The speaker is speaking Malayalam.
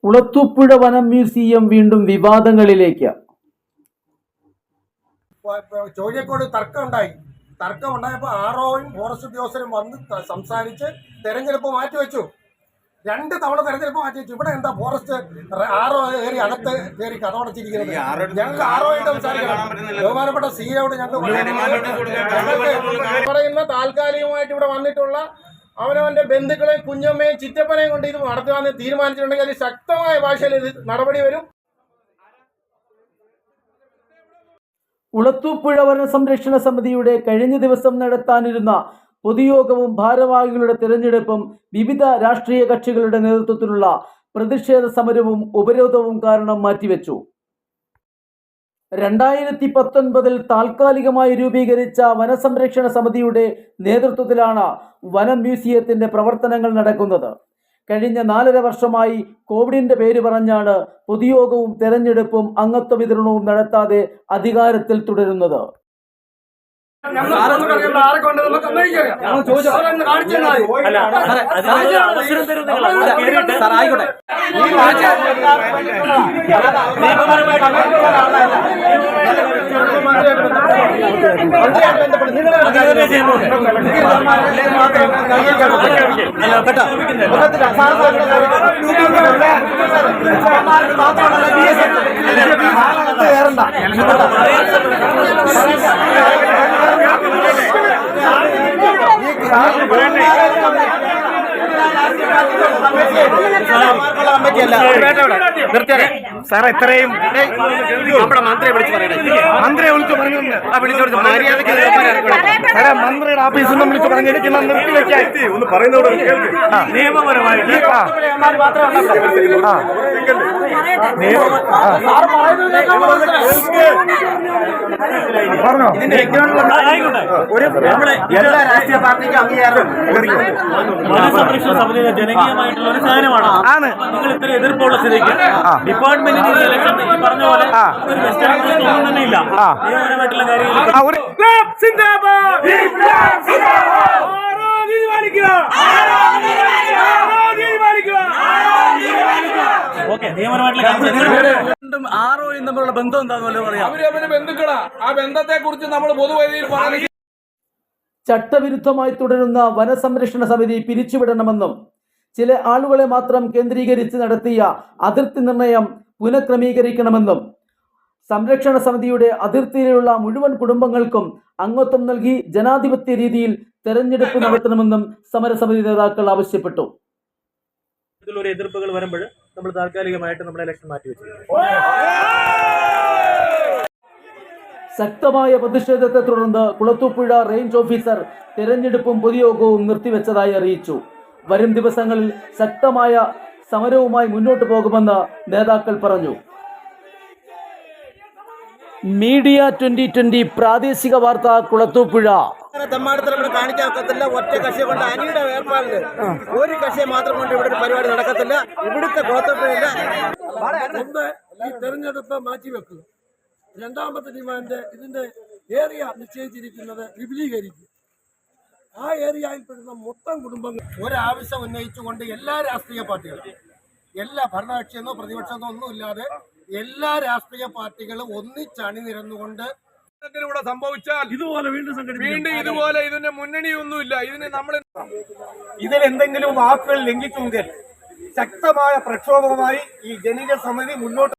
കുളത്തൂപ്പുഴ വനം മ്യൂസിയം വീണ്ടും വിവാദങ്ങളിലേക്ക്. ചോദ്യക്കോട് തർക്കമുണ്ടായപ്പോൾ ആർഒയും ഫോറസ്റ്റ് ഉദ്യോഗസ്ഥരും വന്ന് സംസാരിച്ച് തെരഞ്ഞെടുപ്പ് മാറ്റിവെച്ചു. 2 തവണ തെരഞ്ഞെടുപ്പ് മാറ്റിവെച്ചു. ഇവിടെ എന്താ ഫോറസ്റ്റ് ആർഒ കയറി അകത്ത് കയറി കഥവടച്ചിരിക്കുന്നത്? ഞങ്ങൾക്ക് ആർഒയായിട്ട് സംസാരിക്കണം. ബഹുമാനപ്പെട്ട സിയോട് ഞങ്ങൾക്ക് പറയുന്ന താൽക്കാലികമായിട്ട് ഇവിടെ വന്നിട്ടുള്ള അവനവന്റെ ബന്ധുക്കളെയും കുഞ്ഞമ്മയും ചിറ്റപ്പനെയും കൊണ്ട് ഇത് നടത്തുവാന്ന് തീരുമാനിച്ചിട്ടുണ്ടെങ്കിൽ അത് ശക്തമായ ഭാഷയിൽ ഇത് നടപടി വരും. കുളത്തൂപ്പുഴ വനസംരക്ഷണ സമിതിയുടെ കഴിഞ്ഞ ദിവസം നടത്താനിരുന്ന പൊതുയോഗവും ഭാരവാഹികളുടെ തിരഞ്ഞെടുപ്പും വിവിധ രാഷ്ട്രീയ കക്ഷികളുടെ നേതൃത്വത്തിലുള്ള പ്രതിഷേധ സമരവും ഉപരോധവും കാരണം മാറ്റിവെച്ചു. 2019 താൽക്കാലികമായി രൂപീകരിച്ച വനസംരക്ഷണ സമിതിയുടെ നേതൃത്വത്തിലാണ് വനം മ്യൂസിയത്തിന്റെ പ്രവർത്തനങ്ങൾ നടക്കുന്നത്. കഴിഞ്ഞ 4.5 വർഷമായി കോവിഡിന്റെ പേര് പറഞ്ഞാണ് പൊതുയോഗവും തെരഞ്ഞെടുപ്പും അംഗത്വ വിതരണവും നടത്താതെ അധികാരത്തിൽ തുടരുന്നത്. സാറേ ഇത്രയും നമ്മുടെ മന്ത്രിയെ വിളിച്ചു പറയണേ. മന്ത്രിയെ വിളിച്ചു പറഞ്ഞു മര്യാദയ്ക്ക് സാറേ മന്ത്രിയുടെ ഓഫീസിൽ നിന്ന് വിളിച്ചു പറഞ്ഞിരിക്കുന്ന നിർത്തിവെക്കാൻ ഒന്ന് പറയുന്നതോട് നിയമപരമായിട്ട് പറഞ്ഞോ. എല്ലാ രാഷ്ട്രീയ പാർട്ടിക്കും അംഗീകാരം വനസംരക്ഷണ സമിതിയുടെ ജനകീയമായിട്ടുള്ള ഒരു സാധനമാണ്. നിങ്ങൾ ഇത്ര എതിർപ്പുള്ള സ്ഥിതിക്ക് ഡിപ്പാർട്ട്മെന്റിന് ഇലക്ഷൻ പറഞ്ഞ പോലെ ഒരു വെസ്റ്റേൺ തന്നെ ഇല്ല. നിയമപരമായിട്ടുള്ള കാര്യങ്ങൾ ആർഒയും തമ്മിലുള്ള ബന്ധം എന്താണെന്ന് പറയാം. അവര് ബന്ധുക്കളാ. ആ ബന്ധത്തെ കുറിച്ച് നമ്മൾ പൊതുവേദിയിൽ പറഞ്ഞു. ചട്ടവിരുദ്ധമായി തുടരുന്ന വനസംരക്ഷണ സമിതി പിരിച്ചുവിടണമെന്നും ചില ആളുകളെ മാത്രം കേന്ദ്രീകരിച്ച് നടത്തിയ അതിർത്തി നിർണയം പുനഃക്രമീകരിക്കണമെന്നും സംരക്ഷണ സമിതിയുടെ അതിർത്തിയിലുള്ള മുഴുവൻ കുടുംബങ്ങൾക്കും അംഗത്വം നൽകി ജനാധിപത്യ രീതിയിൽ തെരഞ്ഞെടുപ്പ് നടത്തണമെന്നും സമരസമിതി നേതാക്കൾ ആവശ്യപ്പെട്ടു. ഇതിലൊരു എതിർപ്പുകൾ വരുമ്പോൾ നമ്മൾ താൽക്കാലികമായിട്ട് നമ്മുടെ ഇലക്ഷൻ മാറ്റിവെച്ചു. ശക്തമായ പ്രതിഷേധത്തെ തുടർന്ന് കുളത്തൂപ്പുഴ റേഞ്ച് ഓഫീസർ തെരഞ്ഞെടുപ്പും പൊതുയോഗവും നിർത്തിവെച്ചതായി അറിയിച്ചു. വരും ദിവസങ്ങളിൽ ശക്തമായ സമരവുമായി മുന്നോട്ടു പോകുമെന്ന് നേതാക്കൾ പറഞ്ഞു. മീഡിയ 2020 പ്രാദേശിക വാർത്ത കുളത്തൂപ്പുഴ. തെമ്മാടത്തിൽ കാണിക്കാൻ ഒക്കത്തില്ല. ഒറ്റ കക്ഷിയെ കൊണ്ട് അനിയുടെ ഏർപ്പാടില് ഒരു കക്ഷിയെ മാത്രം കൊണ്ട് ഇവിടെ ഒരു പരിപാടി നടക്കത്തില്ല. ഇവിടുത്തെ ഗോത്രപ്പിഴയില്ല. ഈ തെരഞ്ഞെടുപ്പ് മാറ്റിവെക്കുക. രണ്ടാമത്തെ ഡിമാൻഡ് ഇതിന്റെ ഏരിയ നിശ്ചയിച്ചിരിക്കുന്നത് വിപുലീകരിക്കുക. ആ ഏരിയയിൽപ്പെടുന്ന മൊത്തം കുടുംബങ്ങൾ ഒരാവശ്യം ഉന്നയിച്ചുകൊണ്ട് എല്ലാ രാഷ്ട്രീയ പാർട്ടികളും, എല്ലാ ഭരണകക്ഷിയെന്നോ പ്രതിപക്ഷമെന്നോ ഒന്നുമില്ലാതെ എല്ലാ രാഷ്ട്രീയ പാർട്ടികളും ഒന്നിച്ചണിനിരന്നുകൊണ്ട് ഇവിടെ സംഭവിച്ചാൽ ഇതുപോലെ വീണ്ടും ഇതുപോലെ ഇതിന്റെ മുന്നണിയൊന്നുമില്ല. ഇതിലെന്തെങ്കിലും വാക്കുകൾ ലംഘിക്കുമെങ്കിൽ ശക്തമായ പ്രക്ഷോഭവുമായി ഈ ജനകീയ സമിതി മുന്നോട്ട്